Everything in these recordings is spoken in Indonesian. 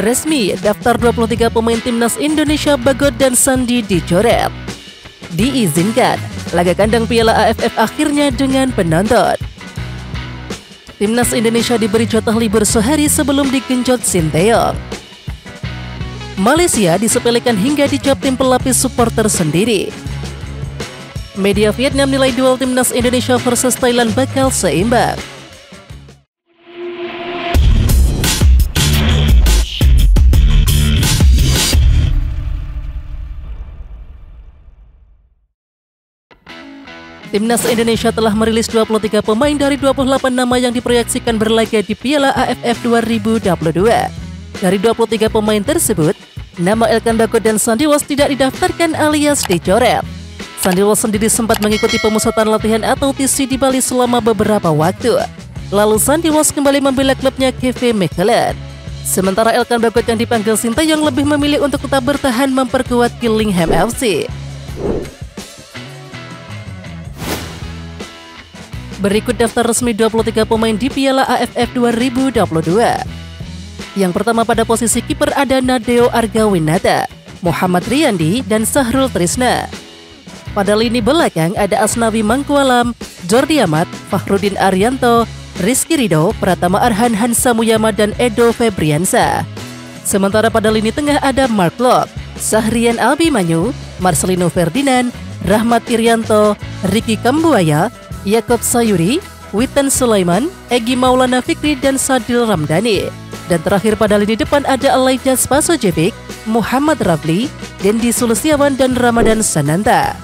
Resmi, daftar 23 pemain timnas Indonesia Bagot dan Sandi dicoret. Diizinkan, laga kandang Piala AFF akhirnya dengan penonton. Timnas Indonesia diberi jatah libur sehari sebelum digenjot Sinteyong. Malaysia disepelekan hingga dicap tim pelapis supporter sendiri. Media Vietnam nilai duel timnas Indonesia versus Thailand bakal seimbang. Timnas Indonesia telah merilis 23 pemain dari 28 nama yang diproyeksikan berlaga di Piala AFF 2022. Dari 23 pemain tersebut, nama Elkan Bagot dan Sandi Walsh tidak didaftarkan alias dicoret. Sandi Walsh sendiri sempat mengikuti pemusatan latihan atau TC di Bali selama beberapa waktu. Lalu Sandi Walsh kembali membela klubnya KV Mechelen. Sementara Elkan Bagot yang dipanggil Sinteyong lebih memilih untuk tetap bertahan memperkuat Gillingham FC. Berikut daftar resmi 23 pemain di Piala AFF 2022. Yang pertama pada posisi kiper ada Nadeo Argawinata, Muhammad Riyandi, dan Sahrul Trisna. Pada lini belakang ada Asnawi Mangkualam, Jordi Amat, Fakhrudin Arianto, Rizky Ridho, Pratama Arhan, Hansa Muyama, dan Edo Febriansa. Sementara pada lini tengah ada Mark Locke, Sahrian Abimanyu, Marcelino Ferdinand, Rahmat Irianto, Ricky Kambuaya, Yakob Sayuri, Witan Sulaiman, Egy Maulana Fikri, dan Sadil Ramdhani. Dan terakhir pada lini depan ada Elijah Spasojevic, Muhammad Rafli, Dendi Sulistyawan, dan Ramadan Sananta.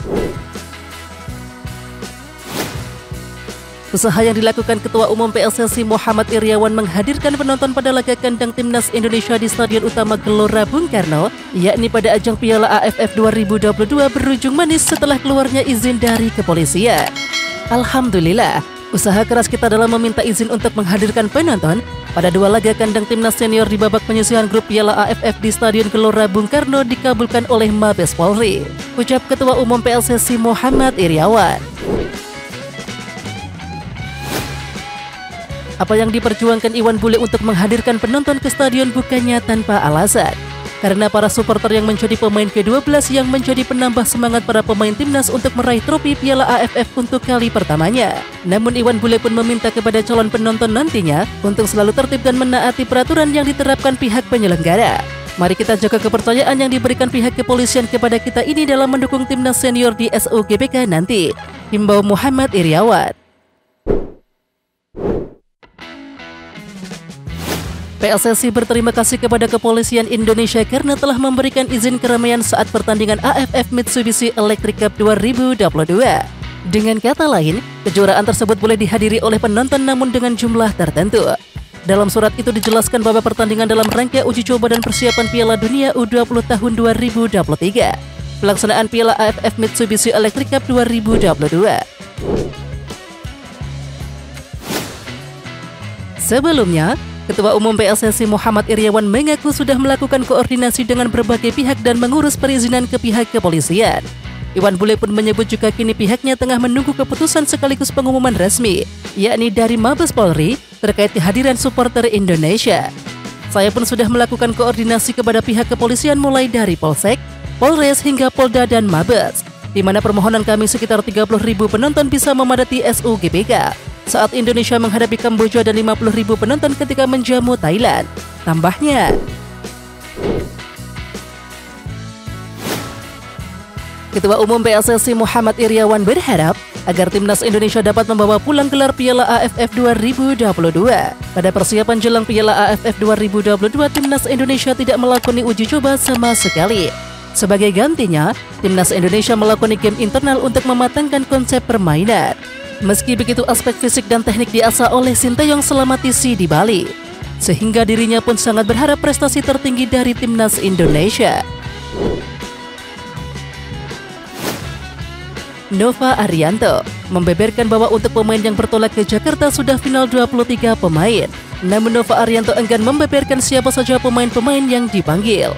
Usaha yang dilakukan Ketua Umum PSSI Muhammad Iryawan menghadirkan penonton pada laga kandang timnas Indonesia di Stadion Utama Gelora Bung Karno, yakni pada ajang Piala AFF 2022 berujung manis setelah keluarnya izin dari kepolisian. Alhamdulillah, usaha keras kita dalam meminta izin untuk menghadirkan penonton pada dua laga kandang timnas senior di babak penyisihan grup Piala AFF di Stadion Gelora Bung Karno dikabulkan oleh Mabes Polri, ucap Ketua Umum PSSI Muhammad Iryawan. Apa yang diperjuangkan Iwan Bule untuk menghadirkan penonton ke stadion bukannya tanpa alasan. Karena para supporter yang menjadi pemain ke-12 yang menjadi penambah semangat para pemain timnas untuk meraih trofi Piala AFF untuk kali pertamanya. Namun Iwan Bule pun meminta kepada calon penonton nantinya untuk selalu tertib dan menaati peraturan yang diterapkan pihak penyelenggara. Mari kita jaga kepercayaan yang diberikan pihak kepolisian kepada kita ini dalam mendukung timnas senior di SUGBK nanti. Himbau Muhammad Iryawan. PSSI berterima kasih kepada Kepolisian Indonesia karena telah memberikan izin keramaian saat pertandingan AFF Mitsubishi Electric Cup 2022. Dengan kata lain, kejuaraan tersebut boleh dihadiri oleh penonton namun dengan jumlah tertentu. Dalam surat itu dijelaskan bahwa pertandingan dalam rangka uji coba dan persiapan Piala Dunia U20 tahun 2023. Pelaksanaan Piala AFF Mitsubishi Electric Cup 2022. Sebelumnya, Ketua Umum PSSI Muhammad Iryawan mengaku sudah melakukan koordinasi dengan berbagai pihak dan mengurus perizinan ke pihak kepolisian. Iwan Bule pun menyebut juga kini pihaknya tengah menunggu keputusan sekaligus pengumuman resmi, yakni dari Mabes Polri terkait kehadiran supporter Indonesia. Saya pun sudah melakukan koordinasi kepada pihak kepolisian mulai dari Polsek, Polres hingga Polda dan Mabes, di mana permohonan kami sekitar 30.000 penonton bisa memadati SUGBK saat Indonesia menghadapi Kamboja dan 50.000 penonton ketika menjamu Thailand. Tambahnya, Ketua Umum PSSI Muhammad Iryawan berharap agar timnas Indonesia dapat membawa pulang gelar Piala AFF 2022. Pada persiapan jelang Piala AFF 2022, timnas Indonesia tidak melakoni uji coba sama sekali. Sebagai gantinya, timnas Indonesia melakoni game internal untuk mematangkan konsep permainan. Meski begitu, aspek fisik dan teknik diasah oleh Sinteyong selama TC di Bali, sehingga dirinya pun sangat berharap prestasi tertinggi dari timnas Indonesia. Nova Arianto membeberkan bahwa untuk pemain yang bertolak ke Jakarta sudah final 23 pemain. Namun Nova Arianto enggan membeberkan siapa saja pemain-pemain yang dipanggil.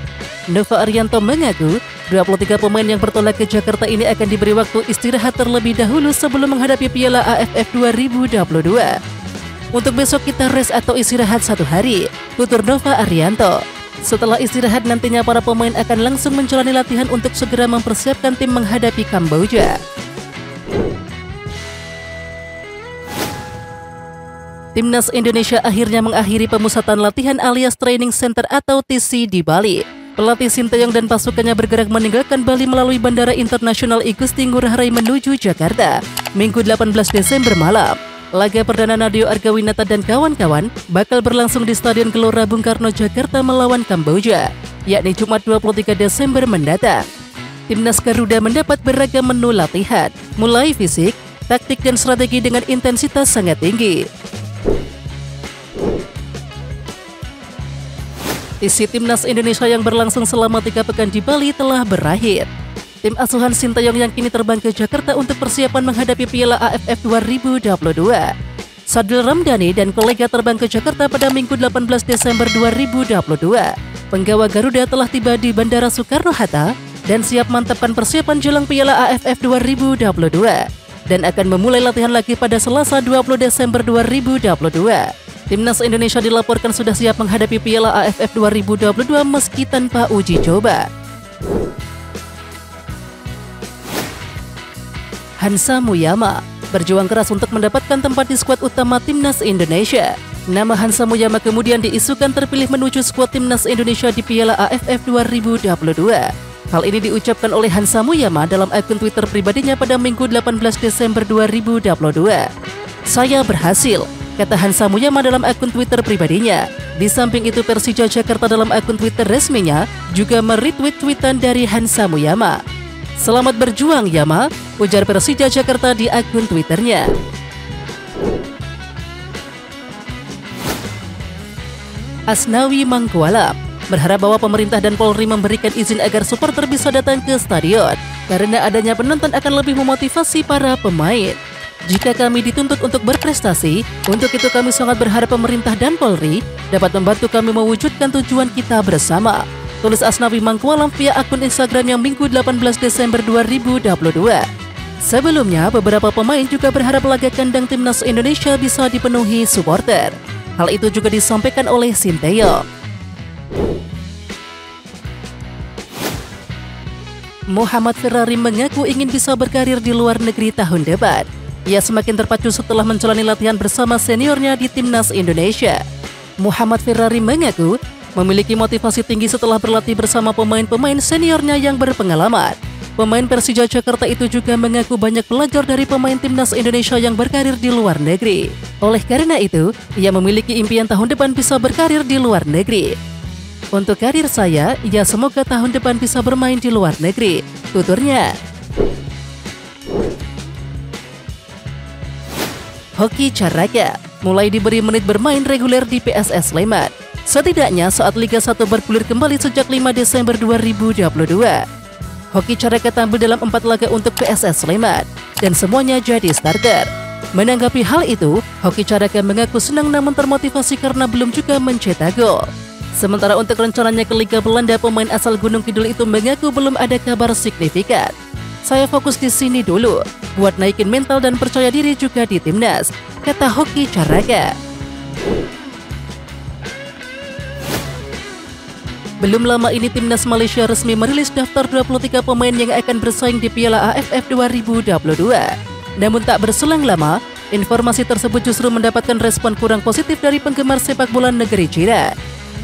Nova Arianto mengaku 23 pemain yang bertolak ke Jakarta ini akan diberi waktu istirahat terlebih dahulu sebelum menghadapi Piala AFF 2022. Untuk besok kita rest atau istirahat 1 hari, tutur Nova Arianto. Setelah istirahat nantinya para pemain akan langsung menjalani latihan untuk segera mempersiapkan tim menghadapi Kamboja. Timnas Indonesia akhirnya mengakhiri pemusatan latihan alias Training Center atau TC di Bali. Pelatih Sinteyong dan pasukannya bergerak meninggalkan Bali melalui Bandara Internasional Igusti Ngurah Rai menuju Jakarta, Minggu 18 Desember malam. Laga perdana Nadeo Argawinata dan kawan-kawan bakal berlangsung di Stadion Gelora Bung Karno, Jakarta melawan Kamboja, yakni Jumat 23 Desember mendatang. Timnas Garuda mendapat beragam menu latihan, mulai fisik, taktik dan strategi dengan intensitas sangat tinggi. Isi Timnas Indonesia yang berlangsung selama 3 pekan di Bali telah berakhir. Tim asuhan Sinteyong yang kini terbang ke Jakarta untuk persiapan menghadapi Piala AFF 2022. Sadil Ramdhani dan kolega terbang ke Jakarta pada Minggu 18 Desember 2022. Penggawa Garuda telah tiba di Bandara Soekarno-Hatta dan siap mantapkan persiapan jelang Piala AFF 2022 dan akan memulai latihan lagi pada Selasa 20 Desember 2022. Timnas Indonesia dilaporkan sudah siap menghadapi Piala AFF 2022 meski tanpa uji coba. Hansa Muyama berjuang keras untuk mendapatkan tempat di skuad utama Timnas Indonesia. Nama Hansa Muyama kemudian diisukan terpilih menuju skuad Timnas Indonesia di Piala AFF 2022. Hal ini diucapkan oleh Hansa Muyama dalam akun Twitter pribadinya pada Minggu 18 Desember 2022. "Saya berhasil," kata Hansa Muyama dalam akun Twitter pribadinya. Di samping itu Persija Jakarta dalam akun Twitter resminya juga meretweet tweetan dari Hansa Muyama. "Selamat berjuang Yama," ujar Persija Jakarta di akun Twitternya. Asnawi Mangkualam berharap bahwa pemerintah dan Polri memberikan izin agar supporter bisa datang ke stadion karena adanya penonton akan lebih memotivasi para pemain. "Jika kami dituntut untuk berprestasi, untuk itu kami sangat berharap pemerintah dan Polri dapat membantu kami mewujudkan tujuan kita bersama," tulis Asnawi Mangkualam via akun Instagramnya Minggu 18 Desember 2022. Sebelumnya, beberapa pemain juga berharap laga kandang Timnas Indonesia bisa dipenuhi supporter. Hal itu juga disampaikan oleh Sinteyong. Muhammad Ferrari mengaku ingin bisa berkarir di luar negeri tahun depan. Ia semakin terpacu setelah menjalani latihan bersama seniornya di Timnas Indonesia. Muhammad Ferrari mengaku memiliki motivasi tinggi setelah berlatih bersama pemain-pemain seniornya yang berpengalaman. Pemain Persija Jakarta itu juga mengaku banyak belajar dari pemain Timnas Indonesia yang berkarir di luar negeri. Oleh karena itu, ia memiliki impian tahun depan bisa berkarir di luar negeri. "Untuk karir saya, ya semoga tahun depan bisa bermain di luar negeri," tuturnya. Hoki Caraka mulai diberi menit bermain reguler di PSS Sleman. Setidaknya saat Liga 1 bergulir kembali sejak 5 Desember 2022. Hoki Caraka tampil dalam 4 laga untuk PSS Sleman dan semuanya jadi starter. Menanggapi hal itu, Hoki Caraka mengaku senang namun termotivasi karena belum juga mencetak gol. Sementara untuk rencananya ke Liga Belanda, pemain asal Gunung Kidul itu mengaku belum ada kabar signifikan. "Saya fokus di sini dulu, buat naikin mental dan percaya diri juga di timnas," kata Hoki Caraka. Belum lama ini Timnas Malaysia resmi merilis daftar 23 pemain yang akan bersaing di Piala AFF 2022. Namun tak berselang lama, informasi tersebut justru mendapatkan respon kurang positif dari penggemar sepak bola negeri jiran.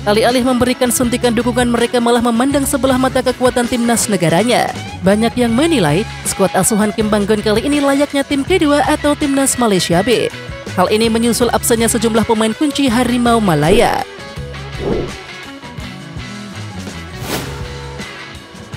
Alih-alih memberikan suntikan dukungan, mereka malah memandang sebelah mata kekuatan timnas negaranya. Banyak yang menilai skuad asuhan Kim Banggon kali ini layaknya tim kedua atau Timnas Malaysia B. Hal ini menyusul absennya sejumlah pemain kunci Harimau Malaya.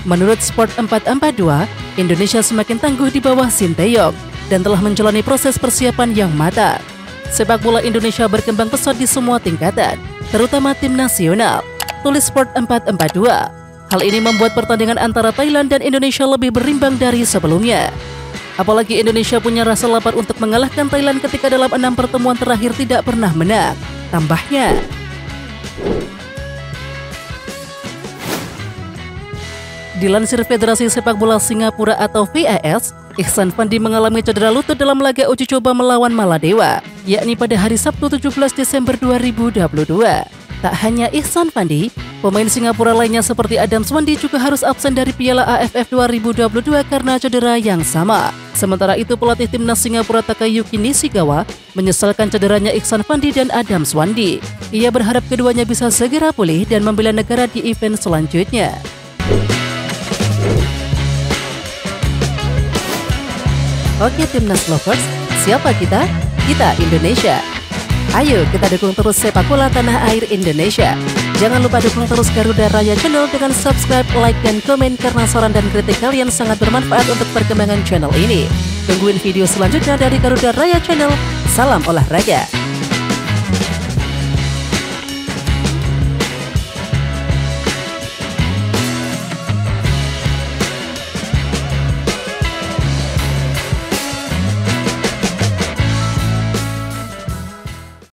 Menurut Sport 442, Indonesia semakin tangguh di bawah Sinteyong dan telah menjalani proses persiapan yang matang. Sepak bola Indonesia berkembang pesat di semua tingkatan, terutama tim nasional, tulis Sport 442. Hal ini membuat pertandingan antara Thailand dan Indonesia lebih berimbang dari sebelumnya. Apalagi Indonesia punya rasa lapar untuk mengalahkan Thailand ketika dalam 6 pertemuan terakhir tidak pernah menang, tambahnya. Dilansir Federasi Sepak Bola Singapura atau VAS, Ihsan Fandi mengalami cedera lutut dalam laga uji coba melawan Maladewa, yakni pada hari Sabtu 17 Desember 2022. Tak hanya Ihsan Fandi, Pemain Singapura lainnya seperti Adam Swandi juga harus absen dari Piala AFF 2022 karena cedera yang sama. Sementara itu pelatih timnas Singapura Takayuki Nishigawa menyesalkan cederanya Iksan Fandi dan Adam Swandi. Ia berharap keduanya bisa segera pulih dan membela negara di event selanjutnya. Oke timnas lovers, siapa kita? Kita Indonesia. Ayo kita dukung terus sepak bola tanah air Indonesia. Jangan lupa dukung terus Garuda Raya Channel dengan subscribe, like, dan komen karena saran dan kritik kalian sangat bermanfaat untuk perkembangan channel ini. Tungguin video selanjutnya dari Garuda Raya Channel. Salam olahraga.